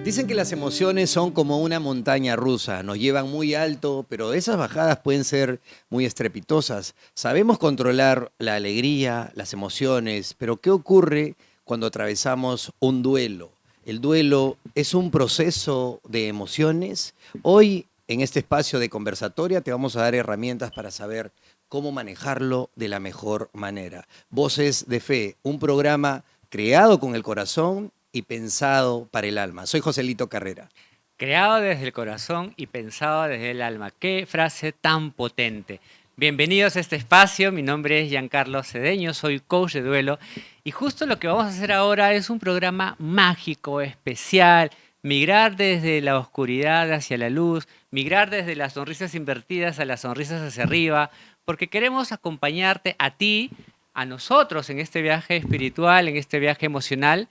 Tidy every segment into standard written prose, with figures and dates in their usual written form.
Dicen que las emociones son como una montaña rusa, nos llevan muy alto, pero esas bajadas pueden ser muy estrepitosas. Sabemos controlar la alegría, las emociones, pero ¿qué ocurre cuando atravesamos un duelo? El duelo es un proceso de emociones. Hoy, en este espacio de conversatoria, te vamos a dar herramientas para saber cómo manejarlo de la mejor manera. Voces de Fe, un programa creado con el corazón y pensado para el alma. Soy Joselito Carrera. Creado desde el corazón y pensado desde el alma. ¡Qué frase tan potente! Bienvenidos a este espacio, mi nombre es Giancarlo Cedeño, soy coach de duelo y justo lo que vamos a hacer ahora es un programa mágico, especial, migrar desde la oscuridad hacia la luz, migrar desde las sonrisas invertidas a las sonrisas hacia arriba, porque queremos acompañarte a ti, a nosotros en este viaje espiritual, en este viaje emocional,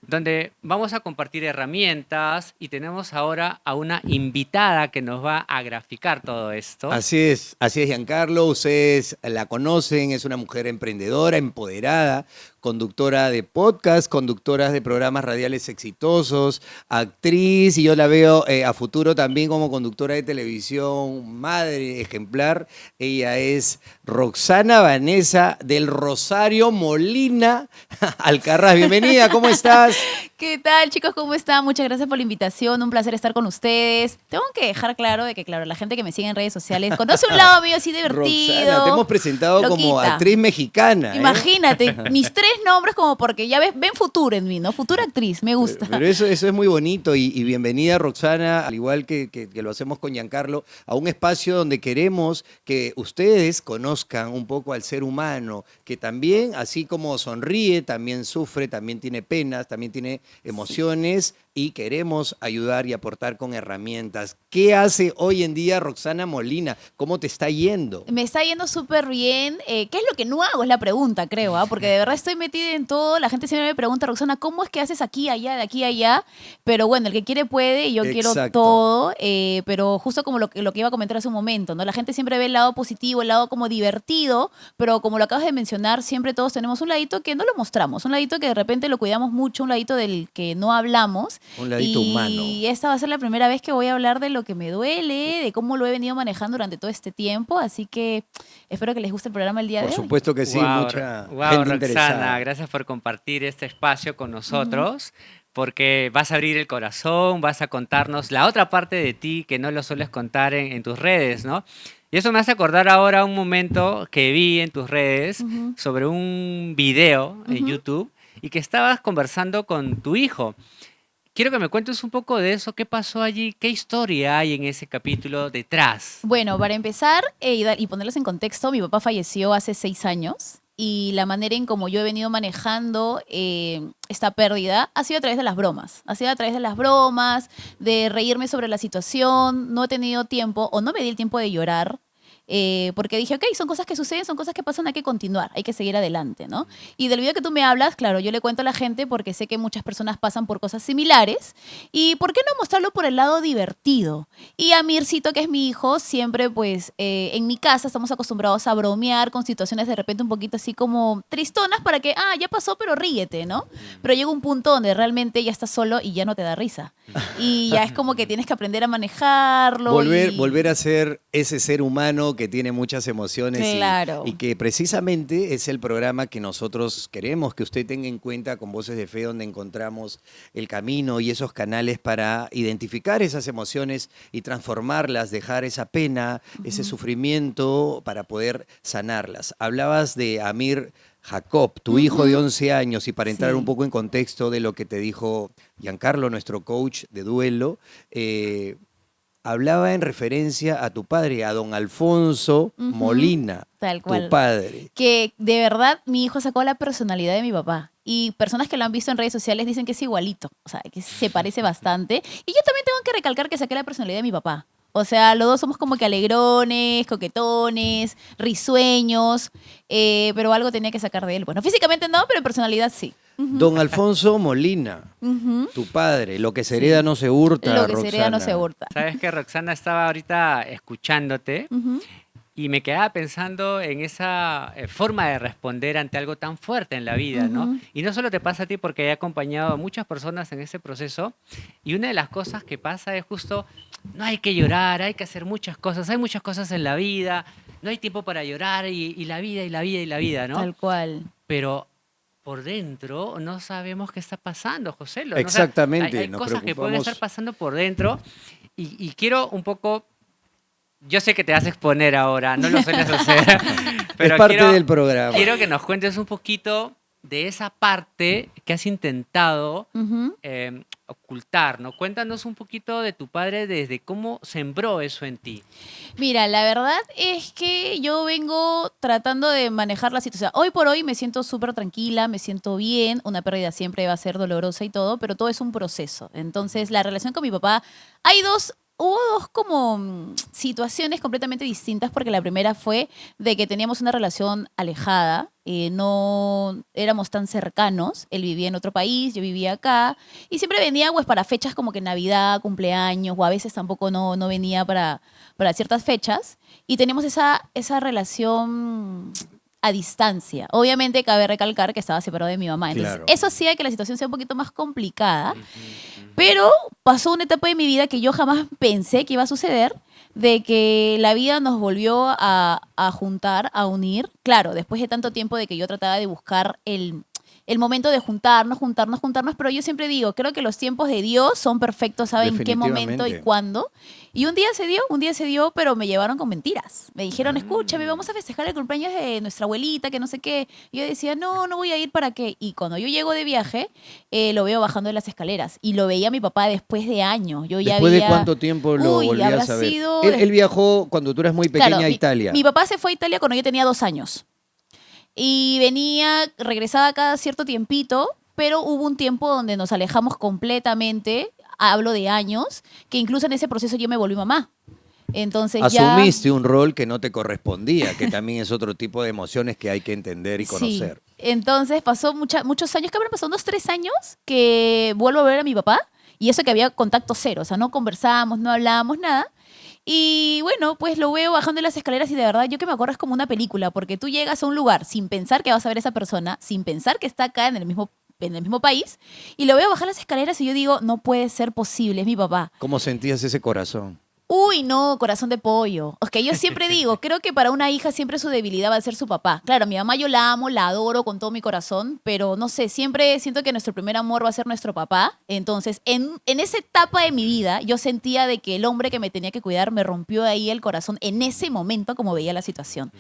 donde vamos a compartir herramientas y tenemos ahora a una invitada que nos va a graficar todo esto. Así es, Giancarlo. Ustedes la conocen, es una mujer emprendedora, empoderada, conductora de podcast, conductora de programas radiales exitosos, actriz, y yo la veo a futuro también como conductora de televisión, madre ejemplar. Ella es Roxana Vanessa del Rosario Molina Alcarraz. Bienvenida, ¿cómo estás? ¿Qué tal, chicos? ¿Cómo están? Muchas gracias por la invitación. Un placer estar con ustedes. Tengo que dejar claro de que, claro, la gente que me sigue en redes sociales conoce un lado mío así divertido. Roxana, te hemos presentado como loquita. actriz mexicana. Imagínate, mis tres nombres como porque ya ven futuro en mí, ¿no? Futura actriz, me gusta. Pero eso es muy bonito y bienvenida, Roxana, al igual que lo hacemos con Giancarlo, a un espacio donde queremos que ustedes conozcan un poco al ser humano, que también, así como sonríe, también sufre, también tiene penas, también tiene emociones y queremos ayudar y aportar con herramientas. ¿Qué hace hoy en día Roxana Molina? ¿Cómo te está yendo? Me está yendo súper bien. ¿Qué es lo que no hago? Es la pregunta, creo, ¿ah? Porque de verdad estoy metida en todo. La gente siempre me pregunta, Roxana, ¿cómo es que haces aquí, allá, de aquí a allá? Pero bueno, el que quiere puede y yo quiero Exacto. todo. Pero justo como lo que iba a comentar hace un momento, ¿no? La gente siempre ve el lado positivo, el lado como divertido, pero como lo acabas de mencionar, siempre todos tenemos un ladito que no lo mostramos, un ladito que de repente lo cuidamos mucho, un ladito del que no hablamos. Un ladito humano. Y esta va a ser la primera vez que voy a hablar de lo que me duele, de cómo lo he venido manejando durante todo este tiempo. Así que espero que les guste el programa el día Por de hoy. supuesto que sí, mucha gente Roxana, interesada. gracias por compartir este espacio con nosotros, porque vas a abrir el corazón, vas a contarnos la otra parte de ti que no lo sueles contar en tus redes, ¿no? Y eso me hace acordar ahora un momento que vi en tus redes sobre un video en YouTube y que estabas conversando con tu hijo. Quiero que me cuentes un poco de eso, qué pasó allí, qué historia hay en ese capítulo detrás. Bueno, para empezar y ponerlos en contexto, mi papá falleció hace 6 años y la manera en como yo he venido manejando esta pérdida ha sido a través de las bromas. Ha sido a través de las bromas, de reírme sobre la situación. No he tenido tiempo o no me di el tiempo de llorar. Porque dije, ok, son cosas que suceden, son cosas que pasan, hay que continuar, hay que seguir adelante, ¿no? Y del video que tú me hablas, claro, yo le cuento a la gente porque sé que muchas personas pasan por cosas similares y ¿por qué no mostrarlo por el lado divertido? Y a Mircito, que es mi hijo, siempre pues en mi casa estamos acostumbrados a bromear con situaciones de repente un poquito así como tristonas para que, ya pasó, pero ríete, ¿no? Pero llega un punto donde realmente ya estás solo y ya no te da risa. Y ya es como que tienes que aprender a manejarlo. Volver a ser ese ser humano que tiene muchas emociones Claro. y que precisamente es el programa que nosotros queremos que usted tenga en cuenta con Voces de Fe, donde encontramos el camino y esos canales para identificar esas emociones y transformarlas, dejar esa pena, ese sufrimiento para poder sanarlas. Hablabas de Amir Jacob, tu hijo de 11 años, y para entrar un poco en contexto de lo que te dijo Giancarlo, nuestro coach de duelo, hablaba en referencia a tu padre, a don Alfonso Molina, Tal cual. tu padre. Que de verdad mi hijo sacó la personalidad de mi papá. Y personas que lo han visto en redes sociales dicen que es igualito. O sea, que se parece bastante. Y yo también tengo que recalcar que saqué la personalidad de mi papá. O sea, los dos somos como que alegrones, coquetones, risueños, pero algo tenía que sacar de él. Bueno, físicamente no, pero en personalidad sí. Don Alfonso Molina, tu padre, lo que se hereda no se hurta, Lo que se hereda no se Roxana. hurta. Sabes que Roxana estaba ahorita escuchándote Y me quedaba pensando en esa forma de responder ante algo tan fuerte en la vida, ¿no? Ujú. Y no solo te pasa a ti porque he acompañado a muchas personas en ese proceso. Y una de las cosas que pasa es justo, no hay que llorar, hay que hacer muchas cosas. Hay muchas cosas en la vida, no hay tiempo para llorar y la vida y la vida y la vida, ¿no? Tal cual. Pero por dentro no sabemos qué está pasando, José. No, o sea, Exactamente, hay nos cosas que pueden estar preocupamos. pasando por dentro y quiero un poco, yo sé que te vas a exponer ahora, no lo sueles hacer, Es pero parte del programa. quiero que nos cuentes un poquito de esa parte que has intentado Ujú. ocultar, ¿no? Cuéntanos un poquito de tu padre desde cómo sembró eso en ti. Mira, la verdad es que yo vengo tratando de manejar la situación. Hoy por hoy me siento súper tranquila, me siento bien. Una pérdida siempre va a ser dolorosa y todo, pero todo es un proceso. Entonces, la relación con mi papá, hubo dos como situaciones completamente distintas, porque la primera fue de que teníamos una relación alejada, no éramos tan cercanos. Él vivía en otro país, yo vivía acá, y siempre venía pues para fechas como que Navidad, cumpleaños, o a veces tampoco no venía para ciertas fechas, y teníamos esa relación a distancia. Obviamente cabe recalcar que estaba separado de mi mamá, entonces Claro. eso hacía que la situación sea un poquito más complicada, Ujú, ujú. pero pasó una etapa de mi vida que yo jamás pensé que iba a suceder, de que la vida nos volvió a juntar, a unir. Claro, después de tanto tiempo de que yo trataba de buscar el momento de juntarnos, pero yo siempre digo, creo que los tiempos de Dios son perfectos, sabe en qué momento y Definitivamente. cuándo. Y un día se dio, pero me llevaron con mentiras. Me dijeron, escúchame, vamos a festejar el cumpleaños de nuestra abuelita, que no sé qué. Y yo decía, no voy a ir, ¿para qué? Y cuando yo llego de viaje, lo veo bajando de las escaleras. Y lo veía a mi papá después de años. Yo ya ¿Después de había... cuánto tiempo lo Uy, habrá volvías a ver? sido... Él viajó cuando tú eras muy Claro, pequeña a Italia. mi papá se fue a Italia cuando yo tenía 2 años. Y regresaba cada cierto tiempito, pero hubo un tiempo donde nos alejamos completamente, hablo de años, que incluso en ese proceso yo me volví mamá. Entonces ya, Asumiste un rol que no te correspondía, que también es otro tipo de emociones que hay que entender y sí. conocer. Entonces pasó muchos años, que habrán pasado unos 3 años, que vuelvo a ver a mi papá, y eso que había contacto cero, o sea, no conversábamos, no hablábamos nada. Y bueno, pues lo veo bajando las escaleras y de verdad yo que me acuerdo es como una película, porque tú llegas a un lugar sin pensar que vas a ver a esa persona, sin pensar que está acá en el mismo país, y lo veo bajar las escaleras y yo digo, no puede ser posible, es mi papá. ¿Cómo sentías ese corazón? Uy, no, corazón de pollo. Es que yo siempre digo, creo que para una hija siempre su debilidad va a ser su papá. Claro, mi mamá yo la amo, la adoro con todo mi corazón, pero no sé, siempre siento que nuestro primer amor va a ser nuestro papá. Entonces, en esa etapa de mi vida, yo sentía de que el hombre que me tenía que cuidar me rompió ahí el corazón en ese momento como veía la situación.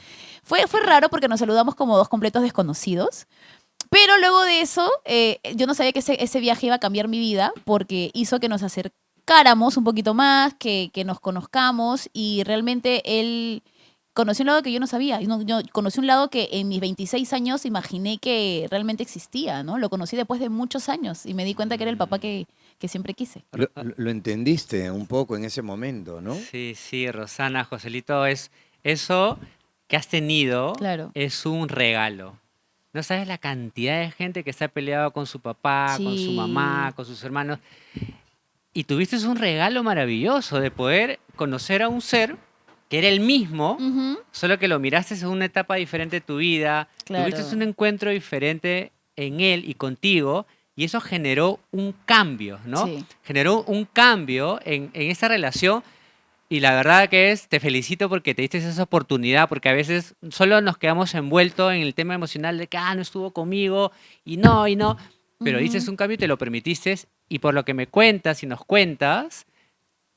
Fue raro porque nos saludamos como dos completos desconocidos. Pero luego de eso, yo no sabía que ese viaje iba a cambiar mi vida porque hizo que nos acercáramos un poquito más, que nos conozcamos, y realmente él conoció un lado que yo no sabía. Yo conocí un lado que en mis 26 años imaginé que realmente existía, ¿no? Lo conocí después de muchos años y me di cuenta que era el papá que siempre quise. Lo entendiste un poco en ese momento, ¿no? Sí, sí, Rosana, Joselito, eso que has tenido Claro. es un regalo. No sabes la cantidad de gente que se ha peleado con su papá, con su mamá, Sí. con sus hermanos. Y tuviste un regalo maravilloso de poder conocer a un ser que era el mismo, Ujú. solo que lo miraste en una etapa diferente de tu vida, tuviste Claro. un encuentro diferente en él y contigo, y eso generó un cambio, ¿no? Sí. Generó un cambio en esa relación, y la verdad que te felicito porque te diste esa oportunidad, porque a veces solo nos quedamos envueltos en el tema emocional de que, no estuvo conmigo, y no, pero Ujú. diste un cambio y te lo permitiste, y por lo que me cuentas y nos cuentas,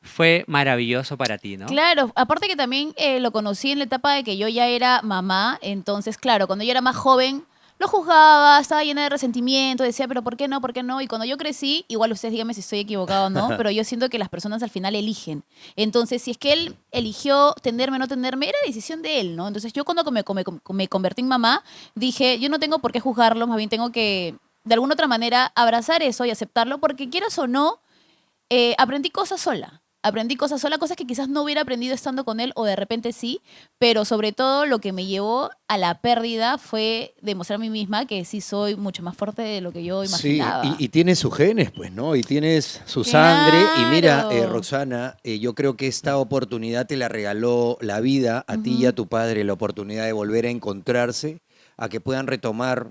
fue maravilloso para ti, ¿no? Claro, aparte que también lo conocí en la etapa de que yo ya era mamá, entonces, claro, cuando yo era más joven, lo juzgaba, estaba llena de resentimiento, decía, pero ¿por qué no? ¿Por qué no? Y cuando yo crecí, igual ustedes díganme si estoy equivocado o no, pero yo siento que las personas al final eligen. Entonces, si es que él eligió tenerme o no tenerme, era decisión de él, ¿no? Entonces, yo cuando me convertí en mamá, dije, yo no tengo por qué juzgarlo, más bien tengo que, de alguna otra manera, abrazar eso y aceptarlo, porque quieras o no, aprendí cosas sola. Aprendí cosas sola, cosas que quizás no hubiera aprendido estando con él o de repente sí, pero sobre todo lo que me llevó a la pérdida fue demostrar a mí misma que sí soy mucho más fuerte de lo que yo Sí, imaginaba. y tienes sus genes, pues, ¿no? Y tienes su sangre. Y mira, Claro. Roxana, yo creo que esta oportunidad te la regaló la vida a ti y a Ujú. tu padre, la oportunidad de volver a encontrarse, a que puedan retomar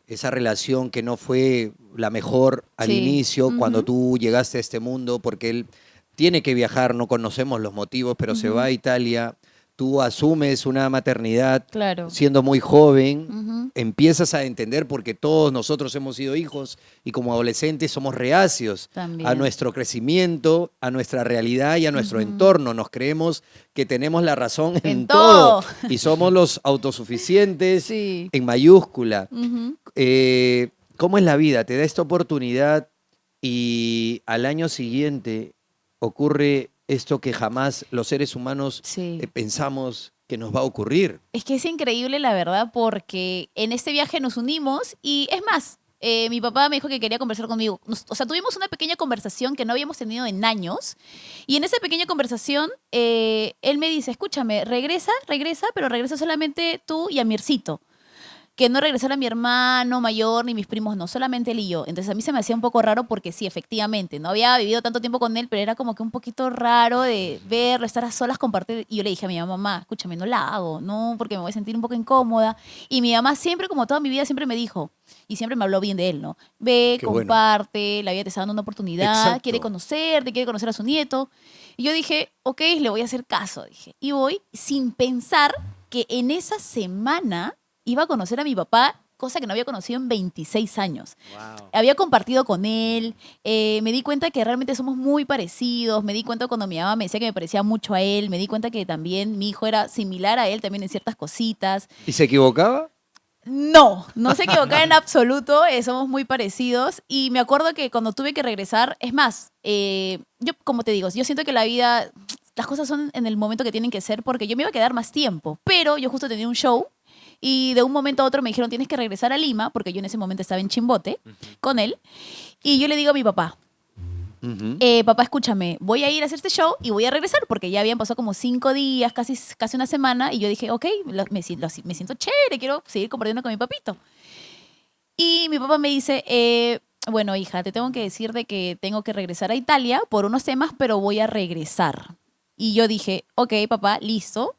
esa relación que no fue la mejor al Sí. inicio, cuando Ujú, tú llegaste a este mundo, porque él tiene que viajar, no conocemos los motivos, pero se va ujú. a Italia, tú asumes una maternidad Claro. siendo muy joven, Ujú. empiezas a entender porque todos nosotros hemos sido hijos y como adolescentes somos reacios a También. nuestro crecimiento, a nuestra realidad y a nuestro Ujú. entorno. Nos creemos que tenemos la razón En en todo todo. y somos los autosuficientes Sí. en mayúscula. Ujú. ¿Cómo es la vida? Te da esta oportunidad y al año siguiente ocurre esto que jamás los seres humanos Sí. pensamos que nos va a ocurrir. Es que es increíble, la verdad, porque en este viaje nos unimos y es más, mi papá me dijo que quería conversar conmigo. O sea, tuvimos una pequeña conversación que no habíamos tenido en años y en esa pequeña conversación él me dice, escúchame, regresa, pero regresa solamente tú y Amircito. Que no regresara mi hermano mayor ni mis primos, no, solamente él y yo. Entonces a mí se me hacía un poco raro porque sí, efectivamente, no había vivido tanto tiempo con él, pero era como que un poquito raro de verlo, estar a solas, compartir. Y yo le dije a mi mamá, escúchame, no la hago, no, porque me voy a sentir un poco incómoda. Y mi mamá siempre, como toda mi vida, siempre me dijo, y siempre me habló bien de él, ¿no? Ve, Qué bueno. comparte, la vida te está dando una oportunidad, Exacto. quiere conocer a su nieto. Y yo dije, ok, le voy a hacer caso, dije. Y voy sin pensar que en esa semana iba a conocer a mi papá, cosa que no había conocido en 26 años. Wow. Había compartido con él, me di cuenta que realmente somos muy parecidos, me di cuenta cuando mi mamá me decía que me parecía mucho a él, me di cuenta que también mi hijo era similar a él también en ciertas cositas. ¿Y se equivocaba? No, no se equivocaba en absoluto, somos muy parecidos y me acuerdo que cuando tuve que regresar, es más, yo como te digo, yo siento que la vida, las cosas son en el momento que tienen que ser porque yo me iba a quedar más tiempo, pero yo justo tenía un show y de un momento a otro me dijeron tienes que regresar a Lima porque yo en ese momento estaba en Chimbote con él y yo le digo a mi papá, Ujú. papá, escúchame, voy a ir a hacer este show y voy a regresar porque ya habían pasado como 5 días, casi una semana, y yo dije, ok, me siento chévere, quiero seguir compartiendo con mi papito. Y mi papá me dice, bueno, hija, te tengo que decir de que tengo que regresar a Italia por unos temas, pero voy a regresar. Y yo dije, ok, papá, listo.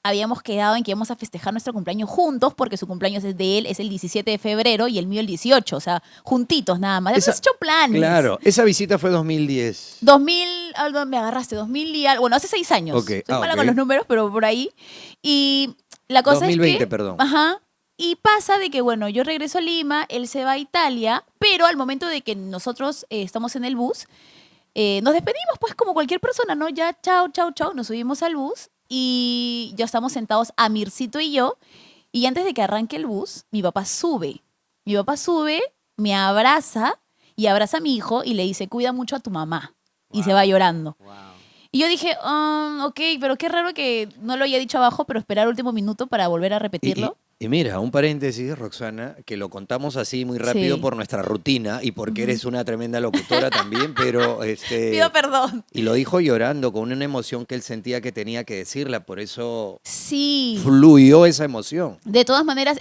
Habíamos quedado en que íbamos a festejar nuestro cumpleaños juntos, porque su cumpleaños es de él, es el 17 de febrero y el mío el 18, o sea, juntitos nada más. Hemos Esa, hecho planes. claro, esa visita fue 2010. 2000, algo me agarraste, 2000 y algo, bueno, hace 6 años. Ok, Soy mala ok. con los números, pero por ahí. Y la cosa es 2020, que, perdón. ajá, y pasa de que, bueno, yo regreso a Lima, él se va a Italia, pero al momento de que nosotros estamos en el bus, nos despedimos pues como cualquier persona, ¿no? Ya, chao, chao, chao, nos subimos al bus y ya estamos sentados, Amircito y yo, y antes de que arranque el bus, mi papá sube. Mi papá sube, me abraza y abraza a mi hijo y le dice, cuida mucho a tu mamá. Y se va llorando. Wow. Y yo dije, ok, pero qué raro que no lo haya dicho abajo, pero esperar último minuto para volver a Y, repetirlo. y mira, un paréntesis, Roxana, que lo contamos así muy rápido Sí. por nuestra rutina y porque Ujú. eres una tremenda locutora también, pero Pido perdón. y lo dijo llorando con una emoción que él sentía que tenía que decirla, por eso Sí. fluyó esa emoción. De todas maneras,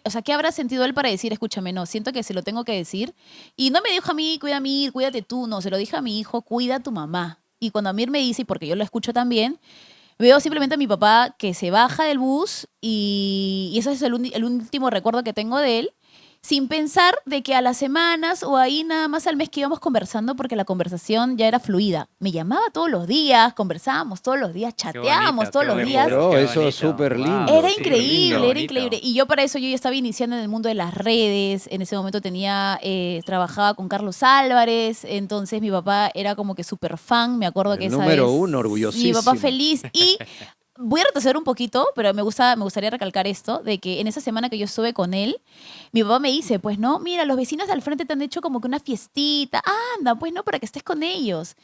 o sea, ¿qué habrá sentido él para decir, escúchame, no, siento que se lo tengo que decir? Y no me dijo a mí, cuida a mí, cuídate tú, no, se lo dije a mi hijo, cuida a tu mamá. Y cuando Amir me dice, y porque yo lo escucho también, veo simplemente a mi papá que se baja del bus y ese es el último recuerdo que tengo de él, sin pensar de que a las semanas o ahí nada más al mes que íbamos conversando porque la conversación ya era fluida. Me llamaba todos los días, conversábamos todos los días, chateábamos todos qué los bonito, días. Pero qué eso es bonito. súper lindo. Era súper increíble, lindo. era bonito. increíble. Y yo para eso yo ya estaba iniciando en el mundo de las redes. En ese momento trabajaba con Carlos Álvarez. Entonces mi papá era como que súper fan. Me acuerdo El que esa número vez. uno, Mi orgullosísimo. papá feliz. Y voy a retroceder un poquito, pero me gustaría recalcar esto, de que en esa semana que yo estuve con él, mi papá me dice, pues no, mira, los vecinos al frente te han hecho como que una fiestita. Anda, pues no, para que estés con ellos.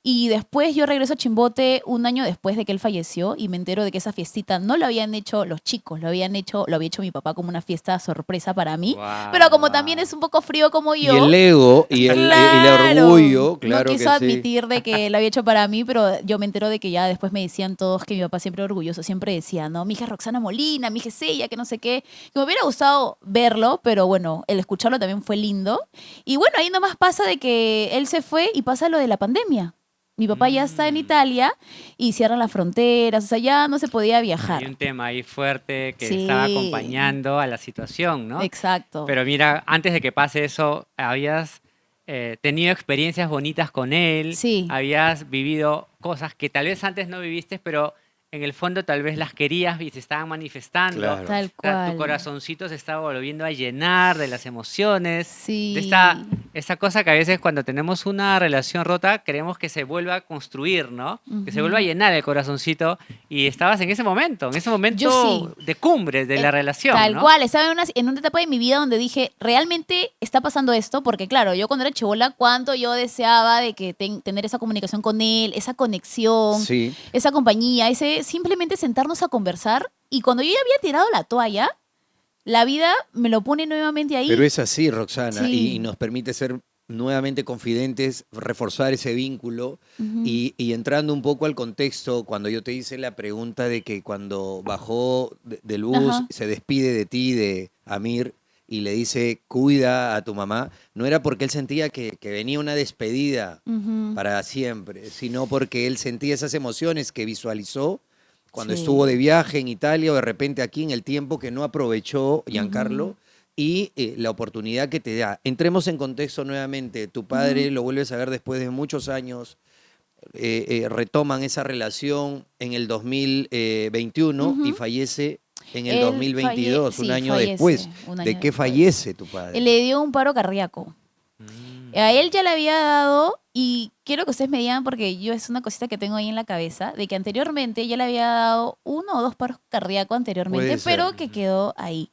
Y después yo regreso a Chimbote un año después de que él falleció y me entero de que esa fiestita no lo habían hecho los chicos, lo había hecho mi papá como una fiesta sorpresa para mí. Pero como también es un poco frío como Y yo, el ego y el claro, orgullo, no claro quiso que sí. admitir de que lo había hecho para mí, pero yo me entero de que ya después me decían todos que mi papá siempre orgulloso, siempre decía, no, mi hija es Roxana Molina, mi hija es ella, que no sé qué. Que me hubiera gustado verlo, pero bueno, el escucharlo también fue lindo. Y bueno, ahí nomás pasa de que él se fue y pasa lo de la pandemia. Mi papá ya está en Italia y cierran las fronteras, o sea, ya no se podía Hay viajar. un tema ahí fuerte que estaba Sí, acompañando a la situación, ¿no? exacto. Pero mira, antes de que pase eso, habías tenido experiencias bonitas con él, Sí, habías vivido cosas que tal vez antes no viviste, pero en el fondo tal vez las querías y se estaban manifestando. Claro. tal O sea, tu cual. corazoncito se estaba volviendo a llenar de las emociones, de Sí. esta cosa que a veces cuando tenemos una relación rota queremos que se vuelva a construir, ¿no? Que se vuelva a Ujú. llenar el corazoncito y estabas en ese Yo sí. momento de cumbre de la relación, Tal ¿no? cual, estaba en una etapa de mi vida donde dije, ¿realmente está pasando esto? Porque claro, yo cuando era chibola, cuánto yo deseaba de que tener esa comunicación con él, esa conexión, Sí, esa compañía, ese simplemente sentarnos a conversar. Y cuando yo ya había tirado la toalla, la vida me lo pone nuevamente pero ahí. es así, Roxana, y Sí. nos permite ser nuevamente confidentes, reforzar ese vínculo Ujú. y entrando un poco al contexto, cuando yo te hice la pregunta de que cuando bajó del bus, Ajá. se despide de ti, de Amir, y le dice, cuida a tu mamá, no era porque él sentía que venía una despedida Ujú. para siempre, sino porque él sentía esas emociones que visualizó cuando estuvo de Sí. viaje en Italia o de repente aquí en el tiempo que no aprovechó Ujú. Giancarlo y la oportunidad que te da. Entremos en contexto nuevamente. Tu Ujú. padre lo vuelves a ver después de muchos años, retoman esa relación en el 2021 y Ujú. fallece en el 2022, un Sí, año después. fallece un ¿De año qué después. fallece tu Él padre? le dio un paro cardíaco. A él Mm. ya le había dado, y quiero que ustedes me digan, porque yo es una cosita que tengo ahí en la cabeza, de que anteriormente ya le había dado uno o dos paros cardíacos anteriormente, Puede ser. pero que Ujú. quedó ahí.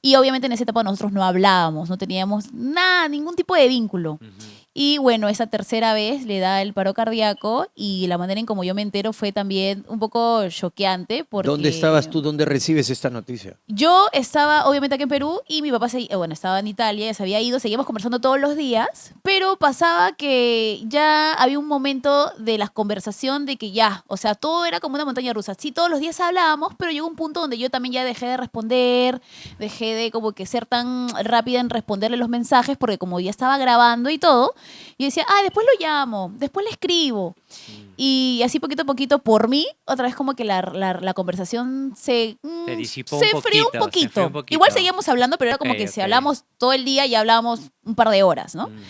Y obviamente en esa etapa nosotros no hablábamos, no teníamos nada, ningún tipo de vínculo. Ujú. Y bueno, esa tercera vez le da el paro cardíaco y la manera en como yo me entero fue también un poco choqueante ¿Dónde estabas porque tú? ¿Dónde recibes esta noticia? yo estaba obviamente aquí en Perú y mi papá bueno, estaba en Italia, ya se había ido, seguíamos conversando todos los días, pero pasaba que ya había un momento de la conversación de que ya, o sea, todo era como una montaña rusa. Sí, todos los días hablábamos, pero llegó un punto donde yo también ya dejé de responder, dejé de como que ser tan rápida en responderle los mensajes, porque como ya estaba grabando y todo, y decía, ah, después lo llamo, después le escribo. Mm. Y así poquito a poquito, por mí, otra vez como que la conversación Se disipó se un enfrió un poquito, se enfrió un poquito. Igual poquito. seguíamos hablando, pero era Ok, como que si ok. hablamos todo el día, ya hablábamos un par de horas, ¿no? Mm.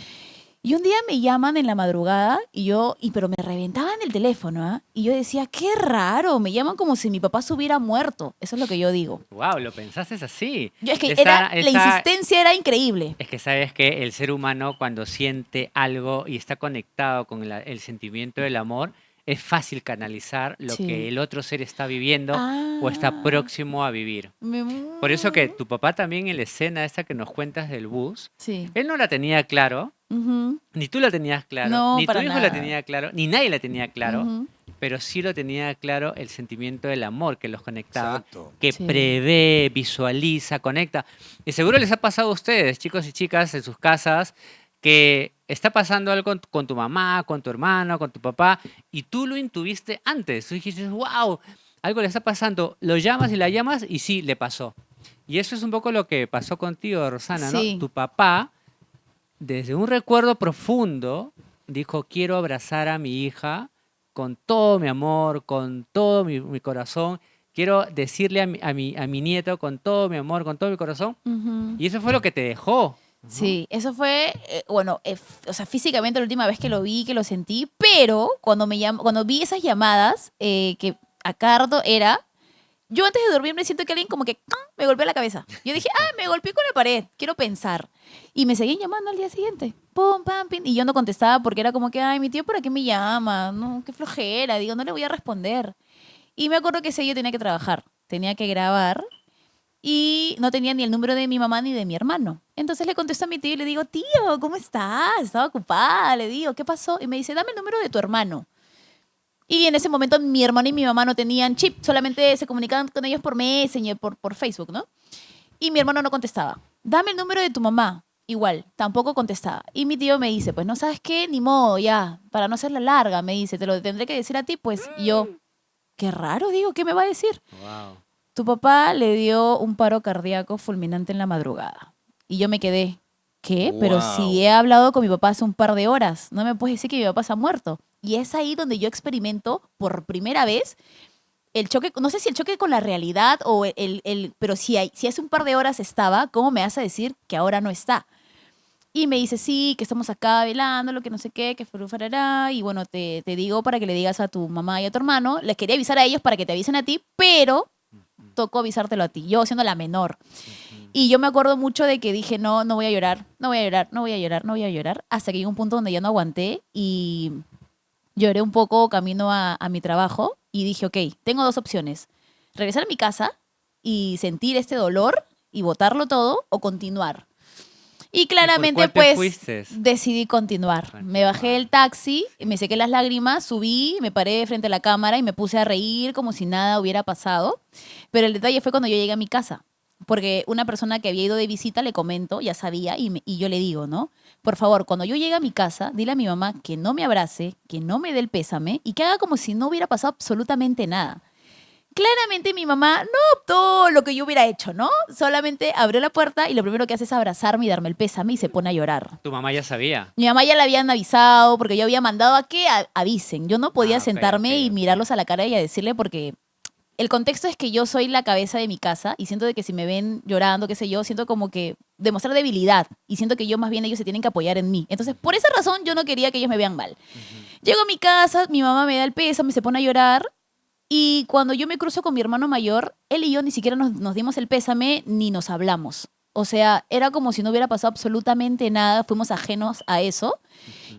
Y un día me llaman en la madrugada pero me reventaban el teléfono, ¿ah? Y yo decía, qué raro, me llaman como si mi papá se hubiera muerto. Eso es lo que yo digo. Wow, lo pensaste así. Es que Esa, la esa, insistencia era increíble. es que sabes que el ser humano cuando siente algo y está conectado con el sentimiento del amor, es fácil canalizar lo que Sí. el otro ser está viviendo o está Ah, próximo a vivir. me... Por eso que tu papá también en la escena esta que nos cuentas del bus, Sí. él no la tenía claro, Ujú. ni tú la tenías claro, No, ni tu para hijo la nada. tenía claro, ni nadie la tenía claro, Ujú. pero sí lo tenía claro el sentimiento del amor que los conectaba, Exacto. que Sí. prevé, visualiza, conecta. Y seguro les ha pasado a ustedes, chicos y chicas, en sus casas, que está pasando algo con tu mamá, con tu hermano, con tu papá, y tú lo intuviste antes. Tú dijiste, wow, algo le está pasando. Lo llamas y la llamas y sí, le pasó. Y eso es un poco lo que pasó contigo, Rosana, ¿no? Sí. Tu papá, desde un recuerdo profundo, dijo, quiero abrazar a mi hija con todo mi amor, con todo mi corazón. Quiero decirle a mi nieto con todo mi amor, con todo mi corazón. Ujú. Y eso fue lo que te dejó, ¿no? Sí, eso fue, bueno, o sea, físicamente la última vez que lo vi, que lo sentí, pero cuando vi esas llamadas, que a Cardo era, yo antes de dormir me siento que alguien como que ¡cam! Me golpeó la cabeza. Yo dije, ah, me golpeé con la pared, quiero pensar. Y me seguían llamando al día siguiente, pum, pam, pim, y yo no contestaba porque era como que, ay, mi tío, ¿para qué me llama? No, qué flojera, digo, no le voy a responder. Y me acuerdo que ese día tenía que trabajar, tenía que grabar. y no tenía ni el número de mi mamá ni de mi hermano. Entonces le contesto a mi tío y le digo, tío, ¿cómo estás? Estaba ocupada. Le digo, ¿qué pasó? Y me dice, dame el número de tu hermano. Y en ese momento mi hermano y mi mamá no tenían chip, solamente se comunicaban con ellos por Messenger, por Facebook, ¿no? Y mi hermano no contestaba. Dame el número de tu mamá. Igual, tampoco contestaba. Y mi tío me dice, pues no sabes qué, ni modo, ya, para no hacerla larga, me dice, te lo tendré que decir a ti, pues. Y yo, qué raro, digo, ¿qué me va a decir? Wow. Tu papá le dio un paro cardíaco fulminante en la madrugada. Y yo me quedé, ¿qué? Pero si Wow. he hablado con mi papá hace un par de horas, no me puedes decir que mi papá se ha muerto. Y es ahí donde yo experimento por primera vez el choque, no sé si el choque con la realidad o pero si hace un par de horas estaba, ¿cómo me vas a decir que ahora no está? Y me dice, sí, que estamos acá velando, lo que no sé qué, que farará. Y bueno, te digo para que le digas a tu mamá y a tu hermano. Les quería avisar a ellos para que te avisen a ti, pero tocó avisártelo a ti, yo siendo la menor. Y yo me acuerdo mucho de que dije, no, no voy a llorar, no voy a llorar, no voy a llorar, no voy a llorar, hasta que llegó un punto donde ya no aguanté y lloré un poco camino a mi trabajo y dije, ok, tengo dos opciones, regresar a mi casa y sentir este dolor y botarlo todo o continuar. Y ¿Y por claramente, cuál te pues, fuiste? decidí continuar. Me bajé del taxi, me sequé las lágrimas, subí, me paré frente a la cámara y me puse a reír como si nada hubiera pasado. Pero el detalle fue cuando yo llegué a mi casa. Porque una persona que había ido de visita, le comento, ya sabía, y yo le digo, ¿no? Por favor, cuando yo llegue a mi casa, dile a mi mamá que no me abrace, que no me dé el pésame y que haga como si no hubiera pasado absolutamente nada. Claramente mi mamá no optó lo que yo hubiera hecho, ¿no? Solamente abrió la puerta y lo primero que hace es abrazarme y darme el pésame y se pone a llorar. Tu mamá ya sabía. Mi mamá ya le habían avisado porque yo había mandado a que avisen. Yo no podía Ah, ok, sentarme y ok. mirarlos a la cara y a decirle porque el contexto es que yo soy la cabeza de mi casa y siento de que si me ven llorando, qué sé yo, siento como que demostrar debilidad y siento que yo más bien ellos se tienen que apoyar en mí. Entonces, por esa razón yo no quería que ellos me vean mal. Llego a mi casa, mi mamá me da el pésame, se pone a llorar y cuando yo me cruzo con mi hermano mayor, él y yo ni siquiera nos dimos el pésame ni nos hablamos. O sea, era como si no hubiera pasado absolutamente nada, fuimos ajenos a eso.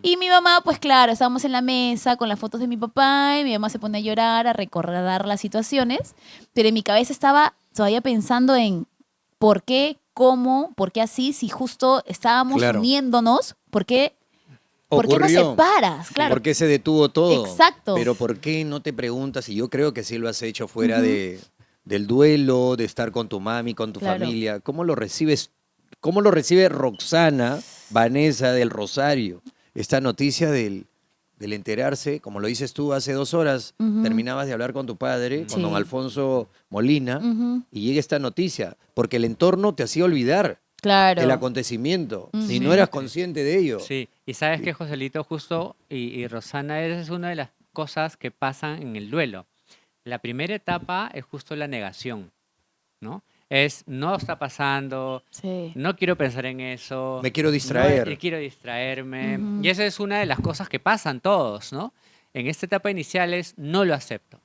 Y mi mamá, pues claro, estábamos en la mesa con las fotos de mi papá y mi mamá se pone a llorar, a recordar las situaciones, pero en mi cabeza estaba todavía pensando en por qué, cómo, por qué así, si justo estábamos Claro. uniéndonos, ¿por qué nos Ocurrió. separas? Claro. ¿Por qué se detuvo todo? Exacto. Pero ¿por qué no te preguntas? Y yo creo que sí lo has hecho fuera Ujú. del duelo, de estar con tu mami, con tu Claro. familia. ¿Cómo lo recibes? ¿Cómo lo recibe Roxana, Vanessa del Rosario? Esta noticia del enterarse, como lo dices tú, hace 2 horas Ujú. terminabas de hablar con tu padre, con Sí. don Alfonso Molina, Ujú. y llega esta noticia, porque el entorno te hacía olvidar Claro. el acontecimiento y no Ujú. eras consciente de ello. Sí, y sabes que Joselito, justo, y Rosana, esa es una de las cosas que pasan en el duelo. La primera etapa es justo la negación, ¿no? Es, no está pasando, Sí. no quiero pensar en eso. Me quiero distraer. Quiero distraerme. Ujú. Y esa es una de las cosas que pasan todos, ¿no? En esta etapa inicial es, no lo acepto.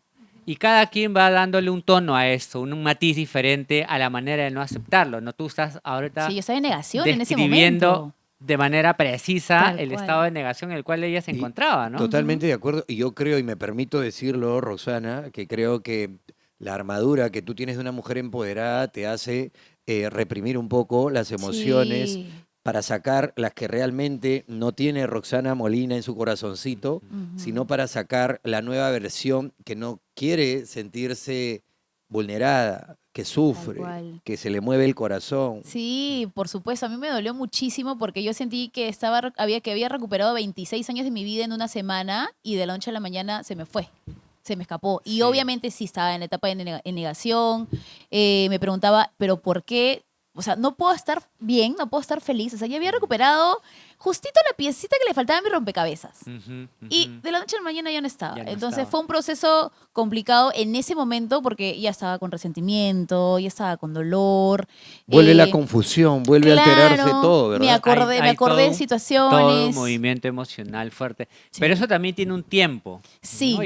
Y cada quien va dándole un tono a esto, un matiz diferente a la manera de no aceptarlo, ¿no? Tú estás ahorita Sí, yo estaba en negación en ese describiendo momento. de manera precisa Tal el cual. estado de negación en el cual ella se Y encontraba, ¿no? Totalmente de acuerdo. Y yo creo, y me permito decirlo, Roxana, que creo que la armadura que tú tienes de una mujer empoderada te hace reprimir un poco las emociones Sí. para sacar las que realmente no tiene Roxana Molina en su corazoncito, Ujú. sino para sacar la nueva versión que no quiere sentirse vulnerada, que sufre, cual. que se le mueve el corazón. Sí, por supuesto. A mí me dolió muchísimo porque yo sentí que había recuperado 26 años de mi vida en una semana y de la noche a la mañana se me fue. Se me escapó. Y Sí. obviamente sí estaba en la etapa de en negación. Me preguntaba, ¿pero por qué? O sea, no puedo estar bien, no puedo estar feliz. O sea, ya había recuperado justito la piecita que le faltaba a mi rompecabezas. Ujú, Y ujú. de la noche a la mañana ya no estaba. Ya no Entonces estaba. fue un proceso complicado en ese momento porque ya estaba con resentimiento, ya estaba con dolor. Vuelve la eh, confusión, vuelve a alterarse claro, todo, me ¿verdad? acordé Hay de todo un situaciones. movimiento emocional fuerte. Sí. Pero eso también tiene un tiempo, Sí. ¿no?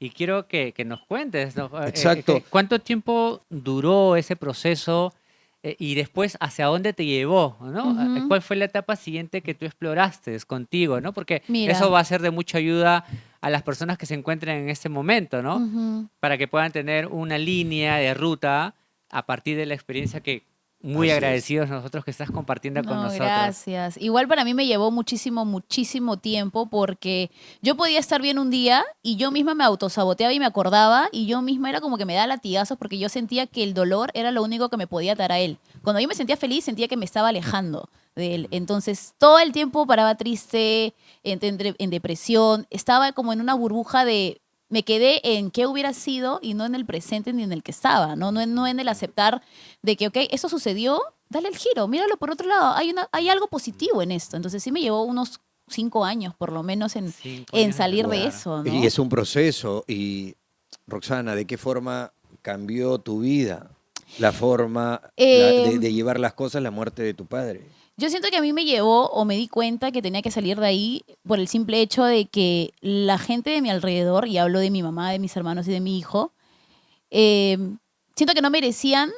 Y quiero que nos cuentes, ¿no? Exacto. ¿Cuánto tiempo duró ese proceso y después hacia dónde te llevó, ¿no? Ujú. ¿Cuál fue la etapa siguiente que tú exploraste contigo, ¿no? Porque Mira. eso va a ser de mucha ayuda a las personas que se encuentren en este momento, ¿no? Ujú. Para que puedan tener una línea de ruta a partir de la experiencia que muy Así es. agradecidos nosotros que estás compartiendo con No, nosotros. gracias. Igual para mí me llevó muchísimo, muchísimo tiempo porque yo podía estar bien un día y yo misma me autosaboteaba y me acordaba y yo misma era como que me daba latigazos porque yo sentía que el dolor era lo único que me podía atar a él. Cuando yo me sentía feliz, sentía que me estaba alejando de él. Entonces, todo el tiempo paraba triste, en depresión, estaba como en una burbuja de... Me quedé en qué hubiera sido y no en el presente ni en el que estaba, ¿no? No en el aceptar de que, ok, eso sucedió, dale el giro, míralo por otro lado, hay algo positivo en esto. Entonces sí me llevó unos 5 años, por lo menos, 5 en años de salir de luchar. eso, ¿no? Y es un proceso. Y, Roxana, ¿de qué forma cambió tu vida? La forma Eh, de llevar las cosas, la muerte de tu padre. Yo siento que a mí me llevó o me di cuenta que tenía que salir de ahí por el simple hecho de que la gente de mi alrededor, y hablo de mi mamá, de mis hermanos y de mi hijo, eh, siento que no merecían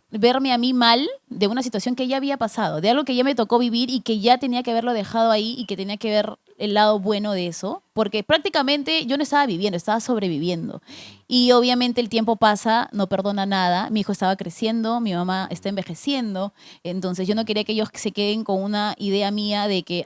verme a mí mal de una situación que ya había pasado, de algo que ya me tocó vivir y que ya tenía que haberlo dejado ahí y que tenía que ver el lado bueno de eso, porque prácticamente yo no estaba viviendo, estaba sobreviviendo. Y obviamente el tiempo pasa, no perdona nada, mi hijo estaba creciendo, mi mamá está envejeciendo, entonces yo no quería que ellos se queden con una idea mía de que,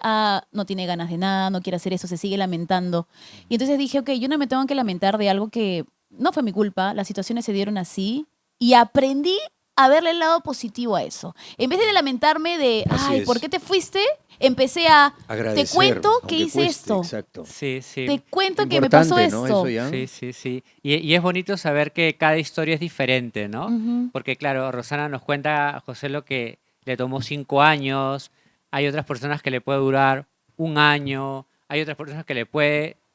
no tiene ganas de nada, no quiere hacer eso, se sigue lamentando. Y entonces dije, ok, yo no me tengo que lamentar de algo que no fue mi culpa, las situaciones se dieron así y aprendí a verle el lado positivo a eso. En vez de lamentarme de, Así ay, es. ¿por qué te fuiste? Empecé a, te Agradecer, cuento que aunque hice cueste, esto. exacto. Sí, sí. Te cuento que me pasó Importante, ¿no? esto. Eso, Jan. Sí, sí, sí. Y es bonito saber que cada historia es diferente, ¿no? Ujú. Porque claro, Rosana nos cuenta, José, lo que le tomó 5 años, hay otras personas que le puede durar un año, hay otras personas que le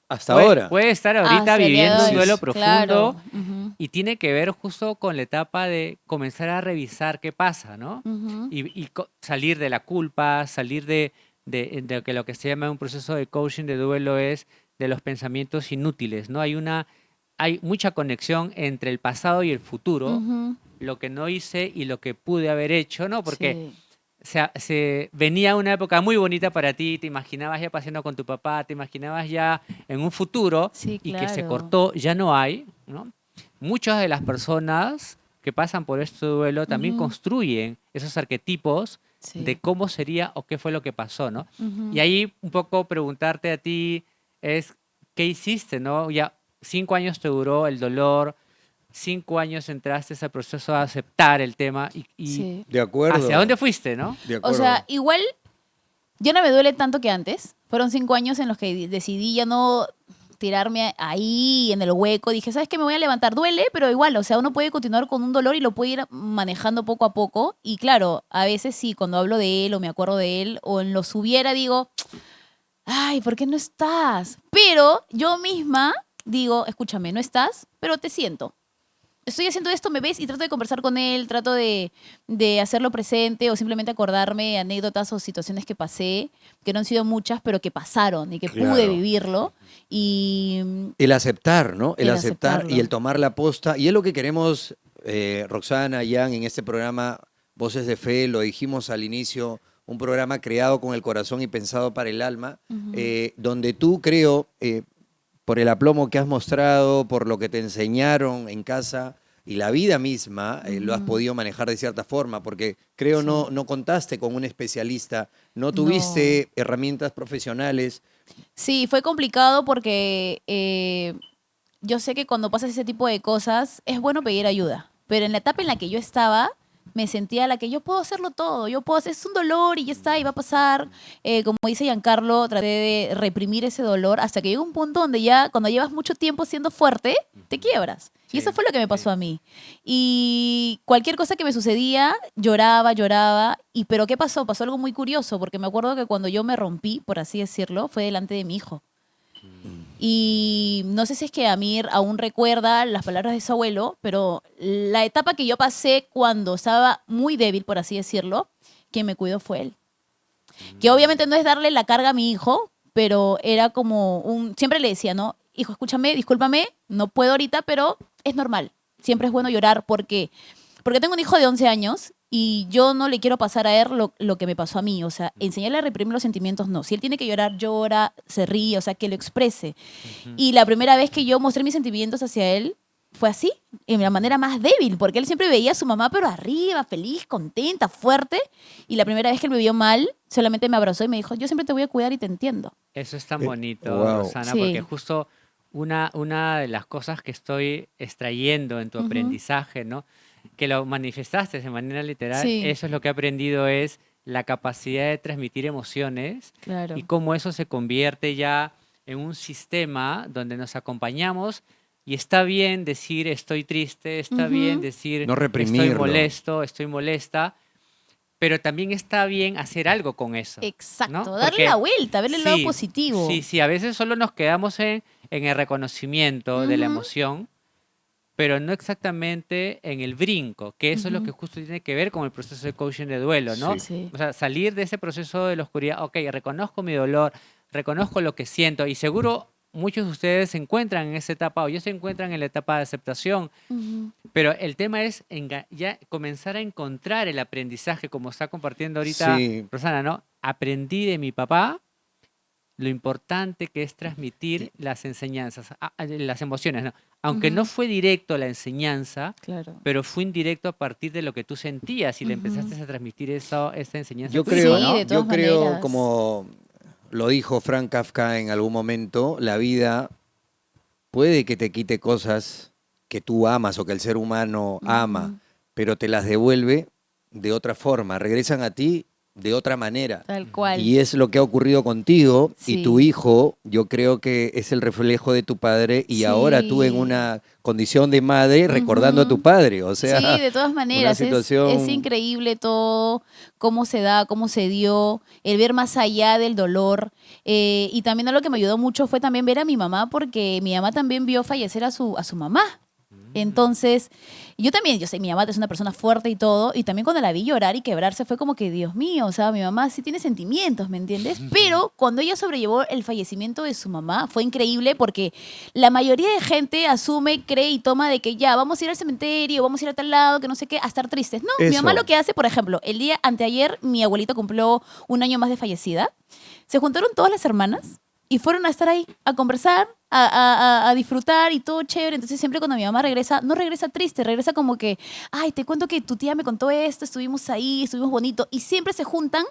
Hasta ahora. puede estar ahorita Hacia el día viviendo de un hoy. duelo Claro. profundo Ujú, y tiene que ver justo con la etapa de comenzar a revisar qué pasa, ¿no? ujú. Y salir de la culpa, salir de que lo que se llama un proceso de coaching de duelo es de los pensamientos inútiles, ¿no? Hay mucha conexión entre el pasado y el futuro, Ujú. lo que no hice y lo que pude haber hecho, ¿no? Porque Sí. se venía una época muy bonita para ti, te imaginabas ya paseando con tu papá, te imaginabas ya en un futuro Sí, y que se claro. cortó, ya no hay, ¿no? Muchas de las personas que pasan por este duelo también Ujú. construyen esos arquetipos de Sí. cómo sería o qué fue lo que pasó, ¿no? Ujú. Y ahí un poco preguntarte a ti es, ¿qué hiciste, no? Ya 5 años te duró el dolor, 5 años entraste a ese proceso de aceptar el tema y Sí. De ¿hacia dónde acuerdo, fuiste, no? de O acuerdo. sea, igual ya no me duele tanto que antes. Fueron 5 años en los que decidí ya no tirarme ahí en el hueco. Dije, ¿sabes qué? Me voy a levantar. Duele, pero igual, o sea, uno puede continuar con un dolor y lo puede ir manejando poco a poco. Y claro, a veces sí, cuando hablo de él o me acuerdo de él o en lo subiera, digo, ay, ¿por qué no estás? Pero yo misma digo, escúchame, no estás, pero te siento. Estoy haciendo esto, me ves y trato de conversar con él, trato de hacerlo presente o simplemente acordarme anécdotas o situaciones que pasé, que no han sido muchas, pero que pasaron y que pude Claro. vivirlo. Y El aceptar, ¿no? El El aceptar y aceptarlo. el tomar la posta. Y es lo que queremos, Roxana, Jan, en este programa Voces de Fe, lo dijimos al inicio, un programa creado con el corazón y pensado para el alma, donde tú, creo, por el aplomo que has mostrado, por lo que te enseñaron en casa y la vida misma, lo has podido manejar de cierta forma, porque creo Sí. no contaste con un especialista, no No. tuviste herramientas profesionales. Sí, fue complicado porque yo sé que cuando pasas ese tipo de cosas es bueno pedir ayuda, pero en la etapa en la que yo estaba me sentía la que yo puedo hacerlo todo, yo puedo hacer, es un dolor y ya está, y va a pasar. Como dice Giancarlo, traté de reprimir ese dolor hasta que llega un punto donde ya cuando llevas mucho tiempo siendo fuerte, te quiebras. Y Sí, eso fue lo que me pasó sí. a mí. Y cualquier cosa que me sucedía, lloraba, lloraba. Y pero ¿qué pasó? Pasó algo muy curioso, porque me acuerdo que cuando yo me rompí, por así decirlo, fue delante de mi hijo. Y no sé si es que Amir aún recuerda las palabras de su abuelo, pero la etapa que yo pasé cuando estaba muy débil, por así decirlo, quien me cuidó fue él. Que obviamente no es darle la carga a mi hijo, pero era como un... Siempre le decía, ¿no? Hijo, escúchame, discúlpame, no puedo ahorita, pero es normal. Siempre es bueno llorar porque tengo un hijo de 11 años y yo no le quiero pasar a él lo que me pasó a mí. O sea, enseñarle a reprimir los sentimientos, no. Si él tiene que llorar, llora, se ríe, o sea, que lo exprese. Ujú. Y la primera vez que yo mostré mis sentimientos hacia él, fue así, en la manera más débil, porque él siempre veía a su mamá, pero arriba, feliz, contenta, fuerte. Y la primera vez que él me vio mal, solamente me abrazó y me dijo, yo siempre te voy a cuidar y te entiendo. Eso es tan Eh, bonito, wow. Rosana, porque Sí. justo una de las cosas que estoy extrayendo en tu Ujú. aprendizaje, ¿no? Que lo manifestaste de manera literal, Sí, eso es lo que he aprendido es la capacidad de transmitir emociones y claro. cómo eso se convierte ya en un sistema donde nos acompañamos y está bien decir estoy triste, está bien Ujú. decir No estoy reprimirlo. molesto, estoy molesta, pero también está bien hacer algo con eso, ¿no? Exacto, darle la Porque vuelta, ver el lado sí, sí, positivo. sí, a veces solo nos quedamos en el reconocimiento de la Ujú, emoción, pero no exactamente en el brinco, que eso es lo que ujú. justo tiene que ver con el proceso de coaching de duelo, ¿no? Sí. Sí. O sea, salir de ese proceso de la oscuridad, ok, reconozco mi dolor, reconozco lo que siento y seguro muchos de ustedes se encuentran en esa etapa o ya se encuentran en la etapa de aceptación, Ujú, pero el tema es ya comenzar a encontrar el aprendizaje, como está compartiendo ahorita Sí. Rosana, ¿no? Aprendí de mi papá lo importante que es Y- transmitir las enseñanzas, las emociones, ¿no? Aunque no ujú, fue directo la enseñanza, claro. pero fue indirecto a partir de lo que tú sentías y le Ujú. empezaste a transmitir eso, esa enseñanza a Yo tu hijo, Sí, creo, ¿no? de yo todas creo, maneras. como lo dijo Frank Kafka en algún momento, la vida puede que te quite cosas que tú amas o que el ser humano ama, Ujú, pero te las devuelve de otra forma, regresan a ti de otra manera. tal Ujú. cual. Y es lo que ha ocurrido contigo y tu Sí, hijo, yo creo que es el reflejo de tu padre y ahora tú en sí. una condición de madre recordando a tu Ujú. padre, o Sí, sea, de todas una maneras, es situación, increíble todo, cómo se da, cómo se dio, el ver más allá del dolor. Y también algo que me ayudó mucho fue también ver a mi mamá, porque mi mamá también vio fallecer a su mamá. Mm. Entonces, yo también, yo sé, mi mamá es una persona fuerte y todo, y también cuando la vi llorar y quebrarse fue como que, Dios mío, o sea, mi mamá sí tiene sentimientos, ¿me entiendes? Pero cuando ella sobrellevó el fallecimiento de su mamá, fue increíble porque la mayoría de gente asume, cree y toma de que ya, vamos a ir al cementerio, vamos a ir a tal lado, que no sé qué, a estar tristes. No, mi mamá lo eso. que hace, por ejemplo, el día anteayer, mi abuelita cumplió un año más de fallecida, se juntaron todas las hermanas y fueron a estar ahí, a conversar, a disfrutar y todo chévere. Entonces siempre cuando mi mamá regresa, no regresa triste, regresa como que, ay, te cuento que tu tía me contó esto, estuvimos ahí, estuvimos bonito. Y siempre se juntan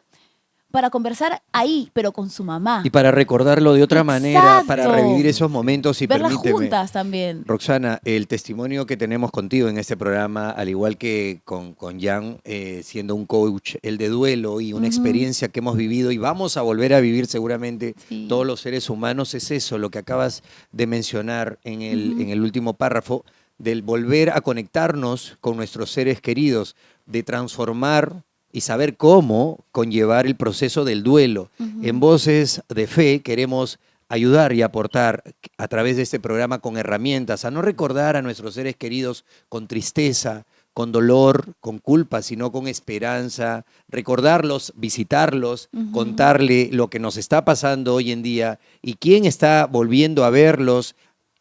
para conversar ahí, pero con su Y mamá. para recordarlo de otra manera, para revivir Exacto. esos Buenísimo. momentos, y Verlas permíteme, juntas también. Roxana, el testimonio que tenemos contigo en este programa, al igual que con Jan, siendo un coach, el de duelo y una Ujú, experiencia que hemos vivido y vamos a volver a vivir seguramente todos sí. los seres humanos, es eso, lo que acabas de mencionar Ujú, en el último párrafo, del volver a conectarnos con nuestros seres queridos, de transformar y saber cómo conllevar el proceso del duelo. En ujú, Voces de Fe queremos ayudar y aportar a través de este programa con herramientas a no recordar a nuestros seres queridos con tristeza, con dolor, con culpa, sino con esperanza, recordarlos, visitarlos, ujú. contarle lo que nos está pasando hoy en día y quién está volviendo a verlos,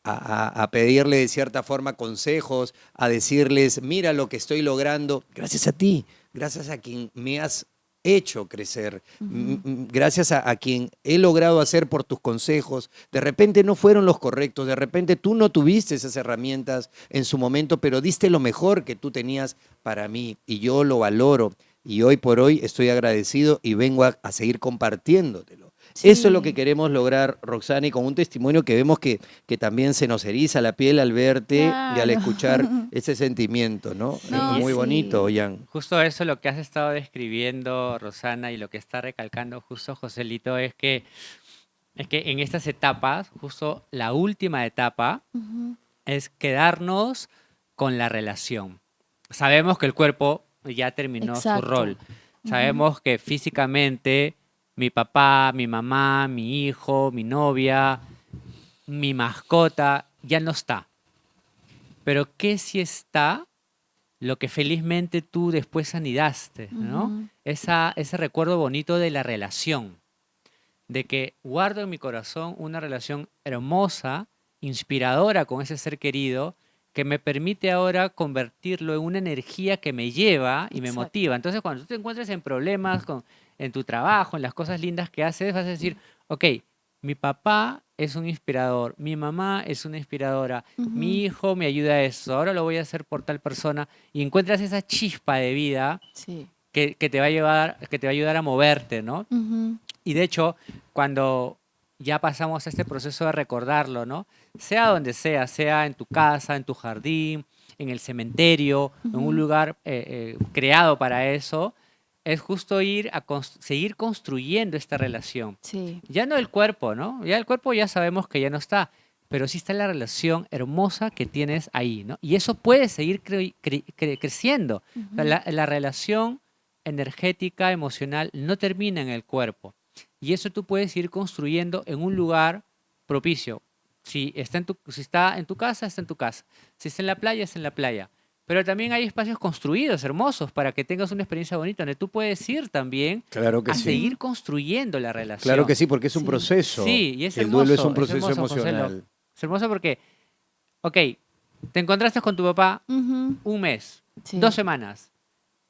a pedirle de cierta forma consejos, a decirles, mira lo que estoy logrando, gracias a ti, gracias a quien me has hecho crecer, Ujú. gracias a quien he logrado hacer por tus consejos. De repente no fueron los correctos, de repente tú no tuviste esas herramientas en su momento, pero diste lo mejor que tú tenías para mí y yo lo valoro. Y hoy por hoy estoy agradecido y vengo a seguir compartiéndotelo. Eso es lo que Sí, queremos lograr, Roxana, y con un testimonio que vemos que también se nos eriza la piel al verte y al claro. escuchar ese sentimiento, ¿no? No, Muy bonito, sí. Jan. Justo eso lo que has estado describiendo, Rosana, y lo que está recalcando justo Joselito es que en estas etapas, justo la última etapa, Ujú, es quedarnos con la relación. Sabemos que el cuerpo ya terminó su exacto. rol. Ujú, Sabemos que físicamente mi papá, mi mamá, mi hijo, mi novia, mi mascota ya no está. Pero ¿qué si está lo que felizmente tú después anidaste, ¿no? ujú. Ese recuerdo bonito de la relación, de que guardo en mi corazón una relación hermosa, inspiradora con ese ser querido, que me permite ahora convertirlo en una energía que me lleva y me motiva. Exacto. Entonces, cuando tú te encuentres en problemas en tu trabajo, en las cosas lindas que haces, vas a decir, ok, mi papá es un inspirador, mi mamá es una inspiradora, Ujú. mi hijo me ayuda a eso, ahora lo voy a hacer por tal persona, y encuentras esa chispa de vida Sí. que te va a llevar, que te va a ayudar a moverte, ¿no? Ujú. Y de hecho, cuando ya pasamos este proceso de recordarlo, ¿no? Sea donde sea en tu casa, en tu jardín, en el cementerio, en un Ujú. lugar creado para eso, es justo ir a seguir construyendo esta relación. Sí. Ya no el cuerpo, ¿no? Ya el cuerpo ya sabemos que ya no está, pero sí está la relación hermosa que tienes ahí, ¿no? Y eso puede seguir creciendo. O sea, Ujú. la relación energética, emocional, no termina en el cuerpo. Y eso tú puedes ir construyendo en un lugar propicio. Si está en tu casa, está en tu casa. Si está en la playa, está en la playa. Pero también hay espacios construidos, hermosos, para que tengas una experiencia bonita, donde tú puedes ir también Claro que a sí. seguir construyendo la Claro que relación. sí, porque es un Sí. proceso. Sí, y El duelo es es un proceso hermoso, José. emocional. Es hermoso porque, ok, te encontraste con tu papá Ujú. un mes, Sí. 2 semanas,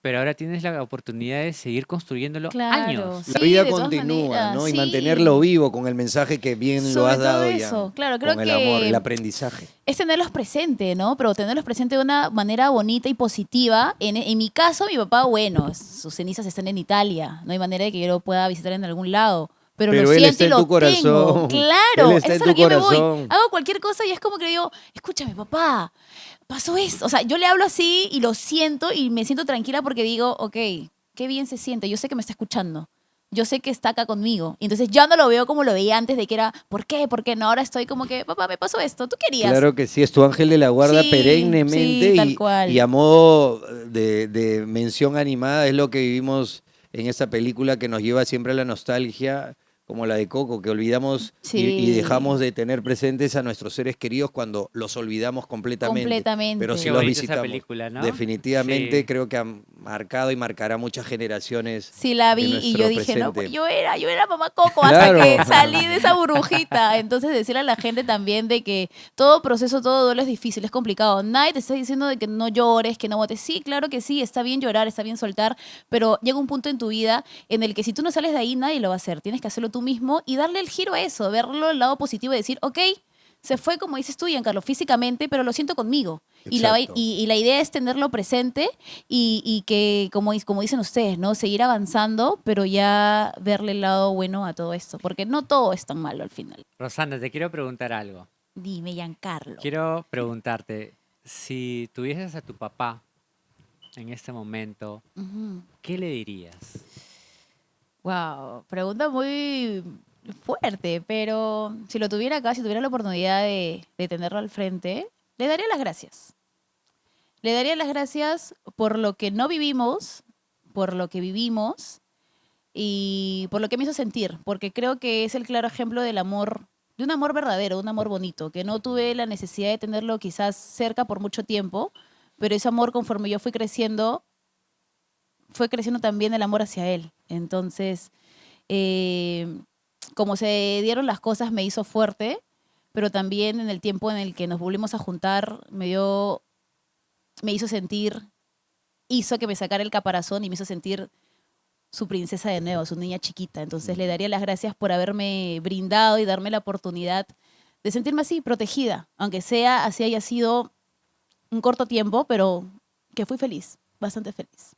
pero ahora tienes la oportunidad de seguir construyéndolo Claro, años. La sí, vida de todas continúa, maneras, ¿no? Y mantenerlo sí. vivo con el mensaje que bien lo Sobre has todo dado ya, eso, claro, creo con el amor, el que aprendizaje. es tenerlos presente, ¿no? Pero tenerlos presente de una manera bonita y positiva. En mi caso, mi papá, bueno, sus cenizas están en Italia. No hay manera de que yo lo pueda visitar en algún lado. Pero lo Pero él siento está y en lo tu tengo. corazón. Él Claro, eso está es en a lo tu que yo me voy. corazón. Hago cualquier cosa y es como que le digo, escúchame, papá, pasó esto. O sea, yo le hablo así y lo siento y me siento tranquila porque digo, ok, qué bien se siente. Yo sé que me está escuchando. Yo sé que está acá conmigo. Entonces ya no lo veo como lo veía antes de que era, ¿por qué? ¿Por qué no? Ahora estoy como que, papá, me pasó esto. ¿Tú querías? Claro que sí, es tu ángel de la guarda Sí, sí, perennemente tal y a cual. modo de mención animada es lo que vivimos en esta película que nos lleva siempre a la nostalgia, como la de Coco, que olvidamos y Sí, dejamos de tener presentes a nuestros seres queridos cuando los olvidamos completamente, pero si Qué completamente. los bonita esa visitamos. película, ¿no? Definitivamente Sí. creo que ha marcado y marcará muchas generaciones Sí la de vi y yo nuestro dije, no, pues presente. yo era mamá Coco hasta Claro. que salí de esa burbujita. Entonces decirle a la gente también de que todo proceso, todo duelo es difícil, es complicado. Nadie te está diciendo de que no llores, que no botes. Sí, claro que sí, está bien llorar, está bien soltar, pero llega un punto en tu vida en el que si tú no sales de ahí, nadie lo va a hacer. Tienes que hacerlo tú mismo y darle el giro a eso, verlo el lado positivo y decir, ok, se fue como dices tú, Giancarlo, físicamente, pero lo siento conmigo. Exacto. Y la idea es tenerlo presente y que, como dicen ustedes, ¿no? Seguir avanzando, pero ya verle el lado bueno a todo esto, porque no todo es tan malo al final. Rosana, te quiero preguntar algo. Dime, Giancarlo. Quiero preguntarte, si tuvieses a tu papá en este momento, ¿qué le dirías? Wow, pregunta muy fuerte, pero si lo tuviera acá, si tuviera la oportunidad de tenerlo al frente, le daría las gracias. Le daría las gracias por lo que no vivimos, por lo que vivimos y por lo que me hizo sentir, porque creo que es el claro ejemplo del amor, de un amor verdadero, un amor bonito, que no tuve la necesidad de tenerlo quizás cerca por mucho tiempo, pero ese amor conforme yo fue creciendo también el amor hacia él. Entonces, eh, como se dieron las cosas me hizo fuerte, pero también en el tiempo en el que nos volvimos a juntar me hizo sentir, hizo que me sacara el caparazón y me hizo sentir su princesa de nuevo, su niña chiquita. Entonces le daría las gracias por haberme brindado y darme la oportunidad de sentirme así, protegida, aunque sea así haya sido un corto tiempo, pero que fui feliz, bastante feliz.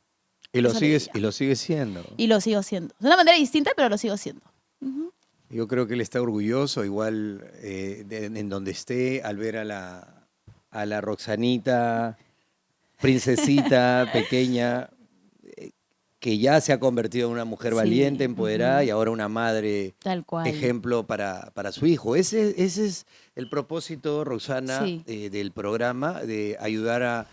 Eso le diría. Y lo sigues siendo. Y lo sigo haciendo. De una manera distinta, pero lo sigo haciendo. Ujú. Yo creo que él está orgulloso, igual en donde esté, al ver a la Roxanita, princesita pequeña, eh, que ya se ha convertido en una mujer valiente, Sí, empoderada y ujú, ahora una madre tal cual. ejemplo para su hijo. Ese es el propósito, Roxana, Sí, del programa, de ayudar a-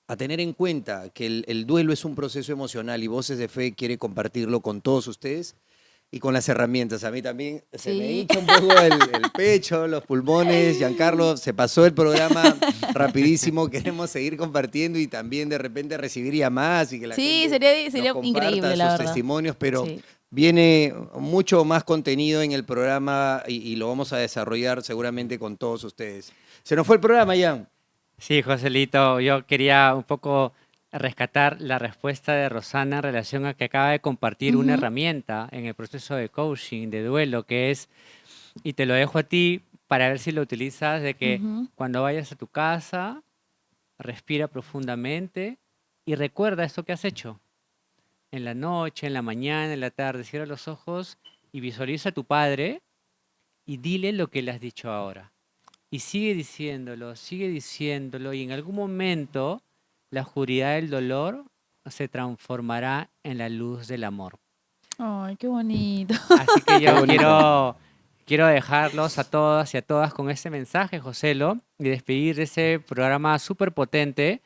a tener en cuenta que el duelo es un proceso emocional y Voces de Fe quiere compartirlo con todos ustedes y con las herramientas. A mí también se me sí. hincha un poco el pecho, los pulmones. Giancarlo, se pasó el programa rapidísimo. Queremos seguir compartiendo y también de repente recibir llamadas y que la Sí, gente nos sería comparta increíble, la sus verdad. testimonios, pero Sí. viene mucho más contenido en el programa y lo vamos a desarrollar seguramente con todos ustedes. Se nos fue el programa, Jan. Sí, Joselito, yo quería un poco rescatar la respuesta de Rosana en relación a que acaba de compartir una Ujú, herramienta en el proceso de coaching, de duelo, que es y te lo dejo a ti para ver si lo utilizas, de que Ujú. cuando vayas a tu casa, respira profundamente y recuerda esto que has hecho. En la noche, en la mañana, en la tarde, cierra los ojos y visualiza a tu padre y dile lo que le has dicho ahora. Y sigue diciéndolo y en algún momento la oscuridad del dolor se transformará en la luz del amor. Ay, qué bonito. Así que Qué yo bonito. quiero dejarlos a todas y a todas con este mensaje, Joselo, y despedir de ese programa súper potente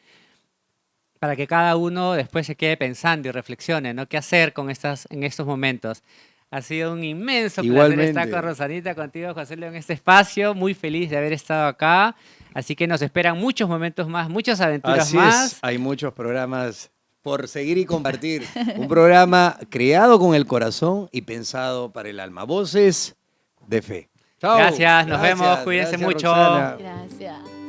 para que cada uno después se quede pensando y reflexione, ¿no? ¿Qué hacer con en estos momentos? Ha sido un inmenso placer estar con Igualmente. Rosanita, contigo, Joselo, en este espacio. Muy feliz de haber estado acá. Así que nos esperan muchos momentos más, muchas aventuras Así es, más. hay muchos programas por seguir y compartir. Un programa creado con el corazón y pensado para el alma. Voces de fe. Chao. Gracias, nos vemos, cuídense Gracias mucho. Roxana. Gracias.